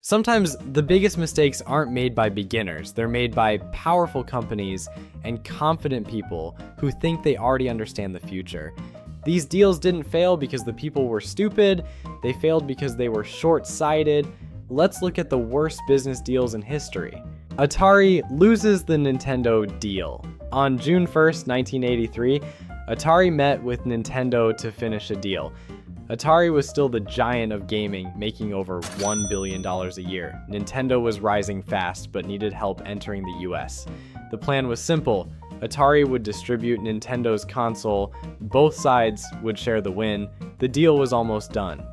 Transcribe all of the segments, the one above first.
Sometimes the biggest mistakes aren't made by beginners, they're made by powerful companies and confident people who think they already understand the future. These deals didn't fail because the people were stupid, they failed because they were short-sighted. Let's look at the worst business deals in history. Atari loses the Nintendo deal. On June 1st, 1983, Atari met with Nintendo to finish a deal. Atari was still the giant of gaming, making over $1 billion a year. Nintendo was rising fast, but needed help entering the US. The plan was simple. Atari would distribute Nintendo's console, both sides would share the win. The deal was almost done.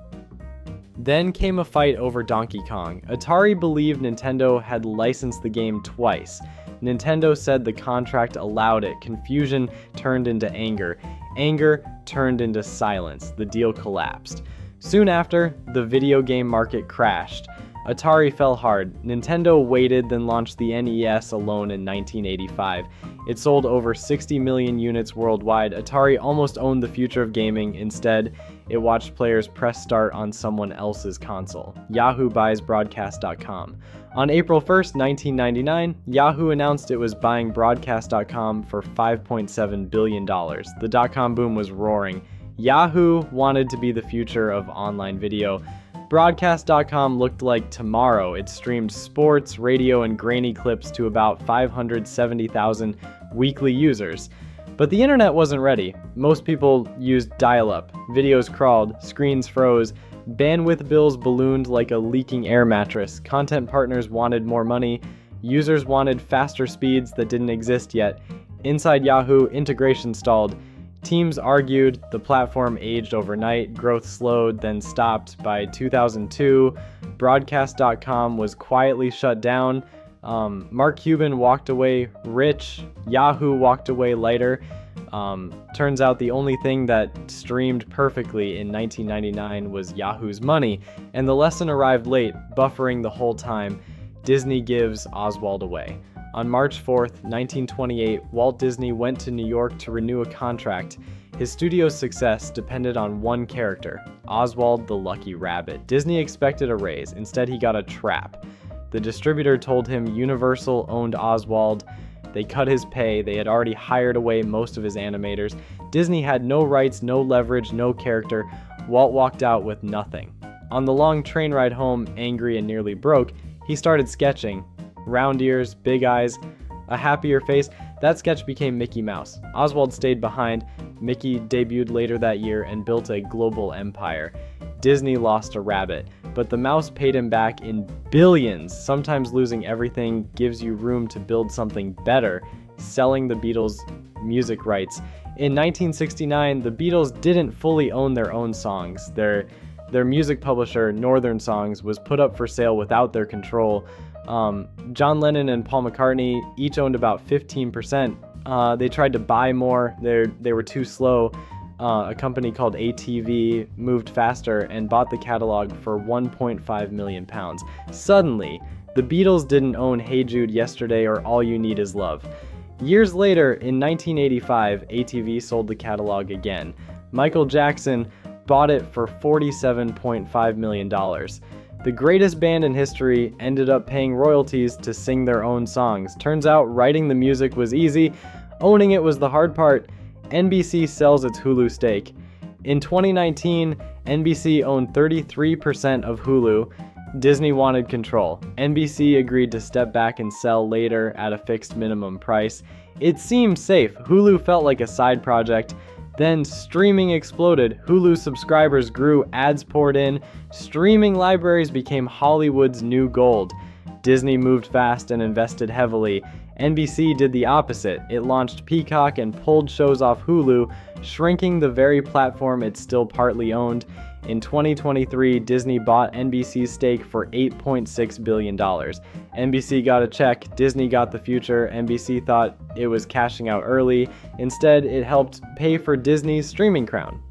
Then came a fight over Donkey Kong. Atari believed Nintendo had licensed the game twice. Nintendo said the contract allowed it. Confusion turned into anger. Anger turned into silence. The deal collapsed. Soon after, the video game market crashed. Atari fell hard. Nintendo waited, then launched the NES alone in 1985. It sold over 60 million units worldwide. Atari almost owned the future of gaming. Instead, it watched players press start on someone else's console. Yahoo buys Broadcast.com. On April 1st, 1999, Yahoo announced it was buying Broadcast.com for $5.7 billion. The dot-com boom was roaring. Yahoo wanted to be the future of online video. Broadcast.com looked like tomorrow. It streamed sports, radio, and grainy clips to about 570,000 weekly users. But the internet wasn't ready. Most people used dial-up. Videos crawled, screens froze, bandwidth bills ballooned like a leaking air mattress. Content partners wanted more money. Users wanted faster speeds that didn't exist yet. Inside Yahoo, integration stalled. Teams argued, the platform aged overnight, growth slowed, then stopped. By 2002, Broadcast.com was quietly shut down. Mark Cuban walked away rich, Yahoo walked away lighter. Turns out the only thing that streamed perfectly in 1999 was Yahoo's money, and the lesson arrived late, buffering the whole time. Disney gives Oswald away. On March 4th, 1928, Walt Disney went to New York to renew a contract. His studio's success depended on one character, Oswald the Lucky Rabbit. Disney expected a raise. Instead, he got a trap. The distributor told him Universal owned Oswald. They cut his pay. They had already hired away most of his animators. Disney had no rights, no leverage, no character. Walt walked out with nothing. On the long train ride home, angry and nearly broke, he started sketching. Round ears, big eyes, a happier face. That sketch became Mickey Mouse. Oswald stayed behind. Mickey debuted later that year and built a global empire. Disney lost a rabbit, but the mouse paid him back in billions. Sometimes losing everything gives you room to build something better. Selling the Beatles music rights. In 1969, the Beatles didn't fully own their own songs. Their music publisher, Northern Songs, was put up for sale without their control. John Lennon and Paul McCartney each owned about 15%. They tried to buy more. They were too slow. A company called ATV moved faster and bought the catalog for £1.5 million. Suddenly, the Beatles didn't own Hey Jude, Yesterday, or All You Need Is Love. Years later, in 1985, ATV sold the catalog again. Michael Jackson bought it for $47.5 million. The greatest band in history ended up paying royalties to sing their own songs. Turns out writing the music was easy, owning it was the hard part. NBC sells its Hulu stake. In 2019, NBC owned 33% of Hulu. Disney wanted control. NBC agreed to step back and sell later at a fixed minimum price. It seemed safe. Hulu felt like a side project. Then streaming exploded. Hulu subscribers grew, ads poured in. Streaming libraries became Hollywood's new gold. Disney moved fast and invested heavily. NBC did the opposite. It launched Peacock and pulled shows off Hulu, shrinking the very platform it still partly owned. In 2023, Disney bought NBC's stake for $8.6 billion. NBC got a check, Disney got the future. NBC thought it was cashing out early. Instead, it helped pay for Disney's streaming crown.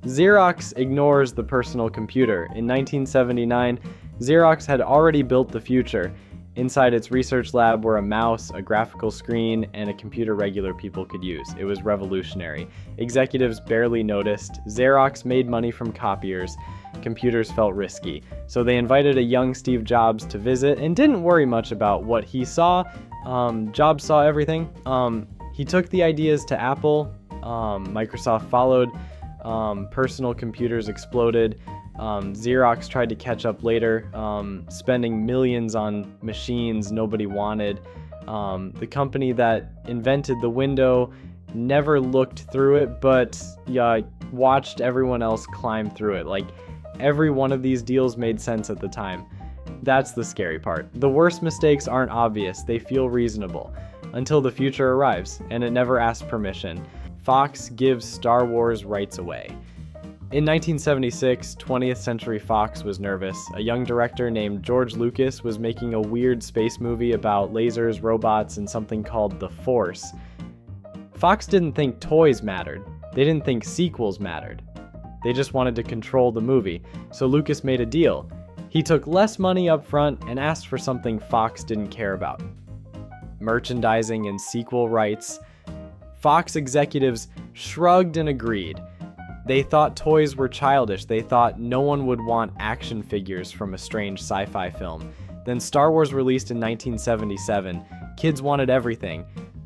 Xerox ignores the personal computer. In 1979, Xerox had already built the future. Inside its research lab were a mouse, a graphical screen, and a computer regular people could use. It was revolutionary. Executives barely noticed. Xerox made money from copiers. computers felt risky, so they invited a young Steve Jobs to visit and didn't worry much about what he saw. Jobs saw everything. He took the ideas to Apple. Microsoft followed. Personal computers exploded. Xerox tried to catch up later, spending millions on machines nobody wanted. The company that invented the window never looked through it, but watched everyone else climb through it. Like, every one of these deals made sense at the time. That's the scary part. The worst mistakes aren't obvious, they feel reasonable, until the future arrives, and it never asks permission. Fox gives Star Wars rights away. In 1976, 20th Century Fox was nervous. A young director named George Lucas was making a weird space movie about lasers, robots, and something called the Force. Fox didn't think toys mattered. They didn't think sequels mattered. They just wanted to control the movie, so Lucas made a deal. He took less money up front and asked for something Fox didn't care about: merchandising and sequel rights. Fox executives shrugged and agreed. They thought toys were childish. They thought no one would want action figures from a strange sci-fi film. Then Star Wars released in 1977. Kids wanted everything: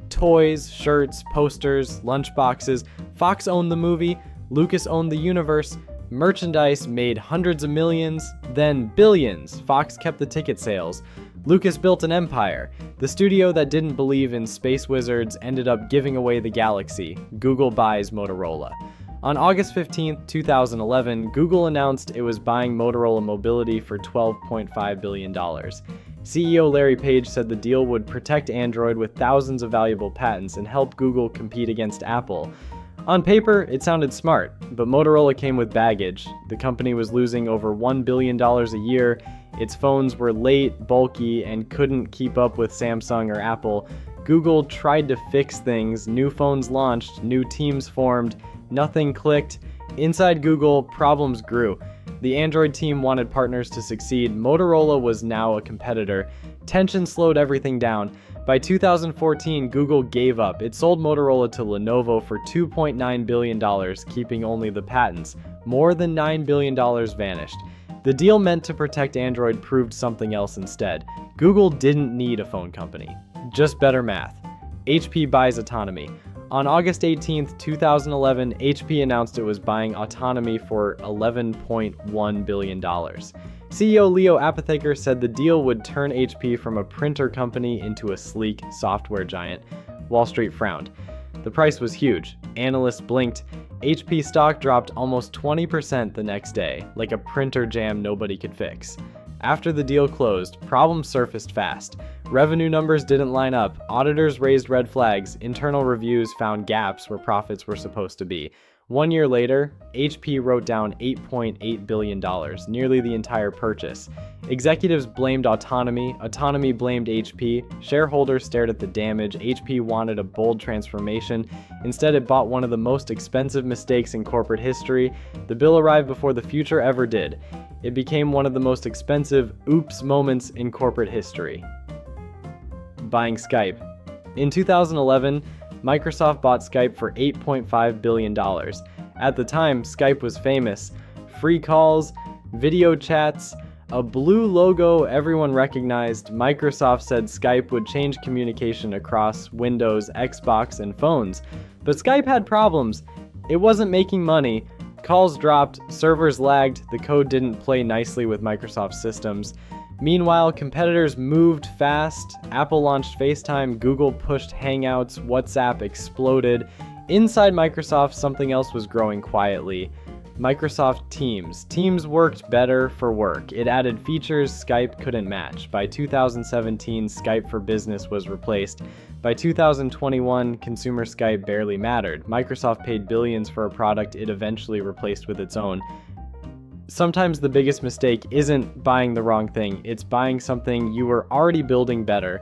toys, shirts, posters, lunchboxes. Fox owned the movie. Lucas owned the universe. Merchandise made hundreds of millions, then billions. Fox kept the ticket sales. Lucas built an empire. The studio that didn't believe in space wizards ended up giving away the galaxy. Google buys Motorola. On August 15, 2011, Google announced it was buying Motorola Mobility for $12.5 billion. CEO Larry Page said the deal would protect Android with thousands of valuable patents and help Google compete against Apple. On paper, it sounded smart, but Motorola came with baggage. The company was losing over $1 billion a year. Its phones were late, bulky, and couldn't keep up with Samsung or Apple. Google tried to fix things. New phones launched, new teams formed. Nothing clicked. Inside Google, problems grew. The Android team wanted partners to succeed. Motorola was now a competitor. Tension slowed everything down. By 2014, Google gave up. It sold Motorola to Lenovo for $2.9 billion, keeping only the patents. More than $9 billion vanished. The deal meant to protect Android proved something else instead. Google didn't need a phone company, just better math. HP buys Autonomy. On August 18, 2011, HP announced it was buying Autonomy for $11.1 billion. CEO Leo Apotheker said the deal would turn HP from a printer company into a sleek software giant. Wall Street frowned. The price was huge. Analysts blinked. HP stock dropped almost 20% the next day, like a printer jam nobody could fix. After the deal closed, problems surfaced fast. Revenue numbers didn't line up. Auditors raised red flags. Internal reviews found gaps where profits were supposed to be. 1 year later, HP wrote down $8.8 billion, nearly the entire purchase. Executives blamed Autonomy. Autonomy blamed HP. Shareholders stared at the damage. HP wanted a bold transformation. Instead, it bought one of the most expensive mistakes in corporate history. The bill arrived before the future ever did. It became one of the most expensive oops moments in corporate history. Buying Skype. In 2011, Microsoft bought Skype for $8.5 billion. At the time, Skype was famous. Free calls, video chats, a blue logo everyone recognized. Microsoft said Skype would change communication across Windows, Xbox, and phones. But Skype had problems. It wasn't making money. Calls dropped, servers lagged, the code didn't play nicely with Microsoft systems. Meanwhile, competitors moved fast. Apple launched FaceTime, Google pushed Hangouts, WhatsApp exploded. Inside Microsoft, something else was growing quietly. Microsoft Teams. Teams worked better for work. It added features Skype couldn't match. By 2017, Skype for Business was replaced. By 2021, consumer Skype barely mattered. Microsoft paid billions for a product it eventually replaced with its own. Sometimes the biggest mistake isn't buying the wrong thing, it's buying something you were already building better.